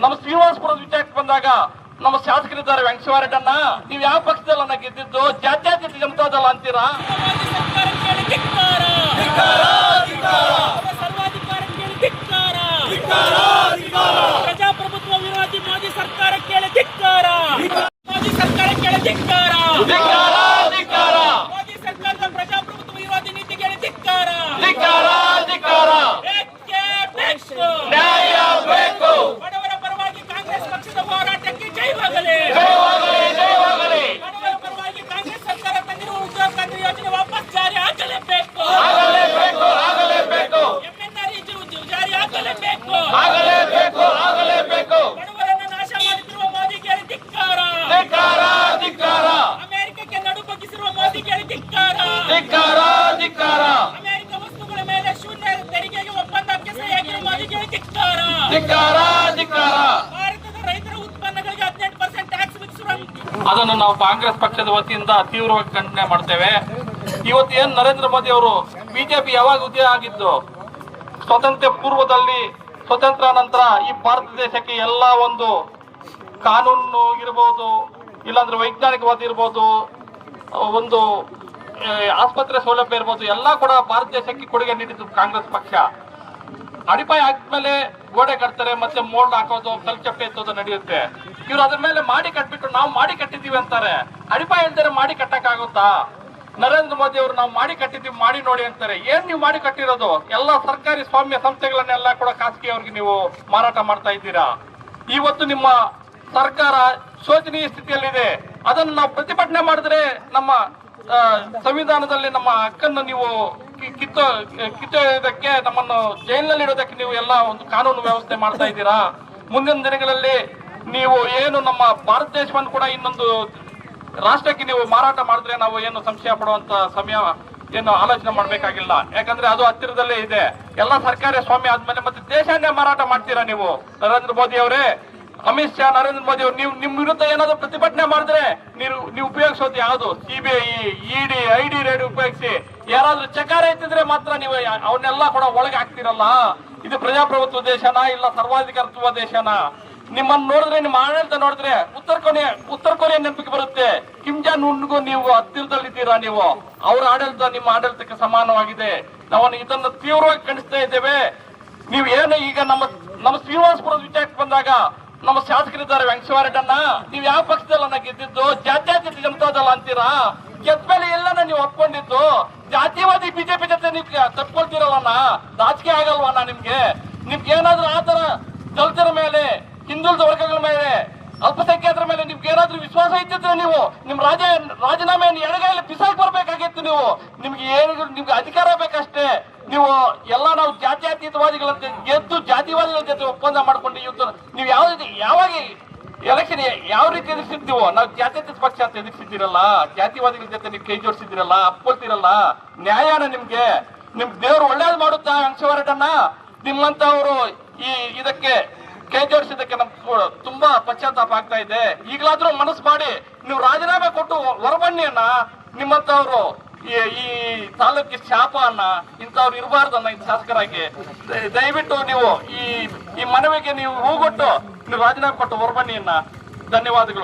ನಮ್ಮ ಶ್ರೀನಿವಾಸಪುರದ ವಿಚಾರಕ್ಕೆ ಬಂದಾಗ ನಮ್ಮ ಶಾಸಕರಿದ್ದಾರೆ ವೆಂಕಟೇಶ್ವರಣ್ಣ, ನೀವು ಯಾವ ಪಕ್ಷದಲ್ಲ ಗೆದ್ದಿದ್ದು? ಜಾತ್ಯತೀತ ಜನತಾದಳ ಅಂತೀರಾ? ಪ್ರಜಾಪ್ರಭುತ್ವ ವಿರೋಧಿ ಮೋದಿ ಸರ್ಕಾರಕ್ಕೆ ಧಿಕ್ಕಾರ, ಮೋದಿ ಸರ್ಕಾರಕ್ಕೆ ಧಿಕ್ಕಾರ, ಮೋದಿ ಸರ್ಕಾರದ ಪ್ರಜಾಪ್ರಭುತ್ವ ವಿರೋಧಿ ನೀತಿಗೆ ಧಿಕ್ಕಾರ, ನ್ಯಾಯ ಬೇಕು. ಬಡವರ ಪರವಾಗಿ ಕಾಂಗ್ರೆಸ್ ಪಕ್ಷದ ಹೋರಾಟಕ್ಕೆ ಜಯವಾಗಲಿ. ಬಡವರ ಪರವಾಗಿ ಕಾಂಗ್ರೆಸ್ ಸರ್ಕಾರ ತಂದಿರುವ ಉದ್ಯೋಗ ಖಾತ್ರಿ ಯೋಜನೆ ವಾಪಸ್ ಜಾರಿ ಆಗಲೇಬೇಕು. MNR ಜಾರಿ ಆಗಲೇಬೇಕು. ಬಡವರನ್ನು ನಾಶ ಮಾಡುತ್ತಿರುವ ಮೋದಿಗೆ ಧಿಕ್ಕಾರ, ಅಮೆರಿಕಕ್ಕೆ ನಡು ಬಗ್ಗಿಸಿರುವ ಮೋದಿಗೆ ಧಿಕ್ಕಾರ, ಅಮೆರಿಕ ವಸ್ತುಗಳ ಮೇಲೆ ಶೂನ್ಯ ತೆರಿಗೆಗೆ ಒಪ್ಪಂದಕ್ಕೆ ಸಹಿ ಹಾಕಿರುವ ಮೋದಿಗೆ ಧಿಕ್ಕಾರ, ಭಾರತದ ರೈತರ ಉತ್ಪನ್ನಗಳಿಗೆ 18% ಟ್ಯಾಕ್ಸ್ ವಿಧಿಸುವ ಅದನ್ನು ನಾವು ಕಾಂಗ್ರೆಸ್ ಪಕ್ಷದ ವತಿಯಿಂದ ತೀವ್ರವಾಗಿ ಖಂಡನೆ ಮಾಡ್ತೇವೆ. ಇವತ್ತು ಏನ್ ನರೇಂದ್ರ ಮೋದಿ ಅವರು ಬಿಜೆಪಿ ಯಾವಾಗ ಉದಯ ಆಗಿದ್ದು? ಸ್ವಾತಂತ್ರ್ಯ ಪೂರ್ವದಲ್ಲಿ, ಸ್ವತಂತ್ರ ನಂತರ ಈ ಭಾರತ ದೇಶಕ್ಕೆ ಎಲ್ಲ ಒಂದು ಕಾನೂನು ಇರಬಹುದು, ಇಲ್ಲಾಂದ್ರೆ ವೈಜ್ಞಾನಿಕವಾದ ಇರ್ಬೋದು, ಒಂದು ಆಸ್ಪತ್ರೆ ಸೌಲಭ್ಯ ಇರ್ಬೋದು, ಎಲ್ಲ ಕೂಡ ಭಾರತ ದೇಶಕ್ಕೆ ಕೊಡುಗೆ ನೀಡಿದ್ದು ಕಾಂಗ್ರೆಸ್ ಪಕ್ಷ. ಅಡಿಪಾಯ ಹಾಕಿದ್ಮೇಲೆ ಗೋಡೆ ಕಟ್ತಾರೆ, ಮತ್ತೆ ಮೋಲ್ಡ್ ಹಾಕೋದು, ಕಲ್ಚಪ್ಪೆ ಎತ್ತೋದು ನಡೆಯುತ್ತೆ. ಇವ್ರು ಅದ್ರ ಮೇಲೆ ಮಾಡಿ ಕಟ್ಬಿಟ್ಟು ನಾವು ಮಾಡಿ ಕಟ್ಟಿದ್ದೀವಿ ಅಂತಾರೆ. ಅಡಿಪಾಯ ಇಲ್ದರೆ ಮಾಡಿ ಕಟ್ಟಕ್ಕಾಗುತ್ತಾ? ನರೇಂದ್ರ ಮೋದಿ ಅವರು ನಾವು ಮಾಡಿ ಕಟ್ಟಿದ್ದೀವಿ, ಮಾಡಿ ನೋಡಿ ಅಂತಾರೆ. ಏನ್ ನೀವು ಮಾಡಿ ಕಟ್ಟಿರೋದು? ಎಲ್ಲ ಸರ್ಕಾರಿ ಸ್ವಾಮ್ಯ ಸಂಸ್ಥೆಗಳನ್ನೆಲ್ಲ ಕೂಡ ಖಾಸಗಿ ಅವ್ರಿಗೆ ನೀವು ಮಾರಾಟ ಮಾಡ್ತಾ ಇದ್ದೀರಾ. ಇವತ್ತು ನಿಮ್ಮ ಸರ್ಕಾರ ಶೋಚನೀಯ ಸ್ಥಿತಿಯಲ್ಲಿದೆ. ಅದನ್ನು ನಾವು ಪ್ರತಿಭಟನೆ ಮಾಡಿದ್ರೆ ನಮ್ಮ ಸಂವಿಧಾನದಲ್ಲಿ ನಮ್ಮ ಹಕ್ಕನ್ನು ನೀವು ಕಿತ್ತೊಯ್ಯೋದಕ್ಕೆ, ನಮ್ಮನ್ನು ಜೈಲಿನಲ್ಲಿ ಇಡೋದಕ್ಕೆ ನೀವು ಎಲ್ಲ ಒಂದು ಕಾನೂನು ವ್ಯವಸ್ಥೆ ಮಾಡ್ತಾ ಇದ್ದೀರಾ. ಮುಂದಿನ ದಿನಗಳಲ್ಲಿ ನೀವು ಏನು ನಮ್ಮ ಭಾರತ ದೇಶವನ್ನು ಕೂಡ ಇನ್ನೊಂದು ರಾಷ್ಟ್ರಕ್ಕೆ ನೀವು ಮಾರಾಟ ಮಾಡಿದ್ರೆ ನಾವು ಏನು ಸಂಶಯ ಪಡುವಂತ ಸಮಯ ಏನು ಆಲೋಚನೆ ಮಾಡ್ಬೇಕಾಗಿಲ್ಲ. ಯಾಕಂದ್ರೆ ಅದು ಹತ್ತಿರದಲ್ಲೇ ಇದೆ. ಎಲ್ಲ ಸರ್ಕಾರಿ ಸ್ವಾಮ್ಯ ಆದ್ಮೇಲೆ ಮತ್ತೆ ದೇಶನೇ ಮಾರಾಟ ಮಾಡ್ತೀರಾ ನೀವು. ನರೇಂದ್ರ ಮೋದಿ ಅವರೇ, ಅಮಿತ್ ಶಾ, ನರೇಂದ್ರ ಮೋದಿ ಅವರು, ನೀವು ನಿಮ್ ವಿರುದ್ಧ ಏನಾದ್ರು ಪ್ರತಿಭಟನೆ ಮಾಡಿದ್ರೆ ನೀವು ಉಪಯೋಗಿಸೋದು ಯಾವುದು? ಸಿಬಿಐ, ಇಡಿ, ID ರೇಡ್ ಉಪಯೋಗಿಸಿ ಯಾರಾದ್ರೂ ಚಕಾರ ಎತ್ತಿದ್ರೆ ಮಾತ್ರ ನೀವು ಅವನ್ನೆಲ್ಲ ಕೂಡ ಒಳಗೆ ಹಾಕ್ತಿರಲ್ಲ. ಇದು ಪ್ರಜಾಪ್ರಭುತ್ವ ದೇಶನಾ ಇಲ್ಲ ಸರ್ವಾಧಿಕಾರತ್ವ ದೇಶನಾ? ನಿಮ್ಮನ್ನು ನೋಡಿದ್ರೆ, ನಿಮ್ಮ ಆಡಳಿತ ನೋಡಿದ್ರೆ ಉತ್ತರ ಕೊರಿಯಾ ನೆನಪಿಗೆ ಬರುತ್ತೆ. ಕಿಮ್ ಜಾನ್ ಉನ್ಗೂ ನೀವು ಹತ್ತಿರದಲ್ಲಿದ್ದೀರಾ. ನೀವು ಅವರ ಆಡಳಿತ ನಿಮ್ಮ ಆಡಳಿತಕ್ಕೆ ಸಮಾನವಾಗಿದೆ. ನಾವು ಇದನ್ನು ತೀವ್ರವಾಗಿ ಖಂಡಿಸ್ತಾ ಇದ್ದೇವೆ. ನೀವು ಏನು ಈಗ ನಮ್ಮ ಶ್ರೀನಿವಾಸಪುರದ ವಿಚಾರಕ್ಕೆ ಬಂದಾಗ ನಮ್ಮ ಶಾಸಕರಿದ್ದಾರೆ ವೆಂಕಟೇಶ್ವರಣ್ಣ, ನೀವು ಯಾವ ಪಕ್ಷದಲ್ಲ ಗೆದ್ದಿದ್ದು? ಜಾತ್ಯತೀತ ಜನತಾದಳ ಅಂತೀರಾ? ಗೆದ್ಮೇಲೆ ಎಲ್ಲನ ನೀವು ಒಪ್ಕೊಂಡಿದ್ದು? ಜಾತಿವಾದಿ ಬಿಜೆಪಿ ಜೊತೆ ನೀವು ತಪ್ಕೊಳ್ತೀರಲ್ಲ, ರಾಜಕೀಯ ಆಗಲ್ವಣ್ಣ ನಿಮ್ಗೆ ಏನಾದ್ರೂ ಆತರ ದಲಿತರ ಮೇಲೆ, ಹಿಂದುಳಿದ ವರ್ಗಗಳ ಮೇಲೆ, ಅಲ್ಪಸಂಖ್ಯಾತರ ಮೇಲೆ ನಿಮ್ಗೆ ಏನಾದ್ರೂ ವಿಶ್ವಾಸ ಇದ್ದಿದ್ರೆ ನೀವು ನಿಮ್ಮ ರಾಜೀನಾಮೆಯನ್ನು ಎಡಗೈಯಲ್ಲಿ ಬಿಸಾಕ್ ಬರ್ಬೇಕಾಗಿತ್ತು. ನಿಮ್ಗೆ ಅಧಿಕಾರ ಬೇಕಷ್ಟೇ. ನೀವು ಎಲ್ಲ ನಾವು ಜಾತ್ಯತೀತವಾದಿಗಳಂತೆ ಗೆದ್ದು ಜಾತಿವಾದಿಗಳ ಜೊತೆ ಒಪ್ಪಂದ ಮಾಡ್ಕೊಂಡು ಇವತ್ತು ನೀವು ಯಾವಾಗ ಎಲೆಕ್ಷನ್ ಯಾವ ರೀತಿ ಎದುರಿಸಿದ್ದೀವೋ, ನಾವು ಜಾತ್ಯತೀತ ಪಕ್ಷ ಅಂತ ಎದುರಿಸಿದ್ದೀರಲ್ಲ, ಜಾತಿವಾದಿಗಳ ಜೊತೆ ನೀವು ಕೈ ಜೋಡಿಸಿದ್ದೀರಲ್ಲ, ಅಪ್ಕೊಳ್ತೀರಲ್ಲ. ನ್ಯಾಯನ ನಿಮ್ಗೆ ದೇವರು ಒಳ್ಳೇದು ಮಾಡುತ್ತಾ ವೆಂಕಟೇಶ್ವರಣ್ಣ? ನಿಮ್ಮಂತವರು ಇದಕ್ಕೆ ಕೈ ಜೋಡಿಸಿದ್ದಕ್ಕೆ ನಮ್ಗೆ ತುಂಬಾ ಪಶ್ಚಾತ್ತಾಪ ಆಗ್ತಾ ಇದೆ. ಈಗಲಾದ್ರೂ ಮನಸ್ಸು ಮಾಡಿ ನೀವು ರಾಜೀನಾಮೆ ಕೊಟ್ಟು ಹೊರಬನ್ನಿ ಅಣ್ಣ. ನಿಮ್ಮಂತವ್ರು ಈ ತಾಲೂಕಿಗೆ ಶಾಪ ಅನ್ನ, ಇಂಥವ್ರು ಇರಬಾರ್ದನ್ನ ಈ ಶಾಸಕರಾಗಿ. ದಯವಿಟ್ಟು ನೀವು ಈ ಮನವಿಗೆ ನೀವು ಹೂಗೊಟ್ಟು ನೀವು ರಾಜೀನಾಮೆ ಕೊಟ್ಟು ಹೊರಬನ್ನಿ ಅಣ್ಣ. ಧನ್ಯವಾದಗಳು.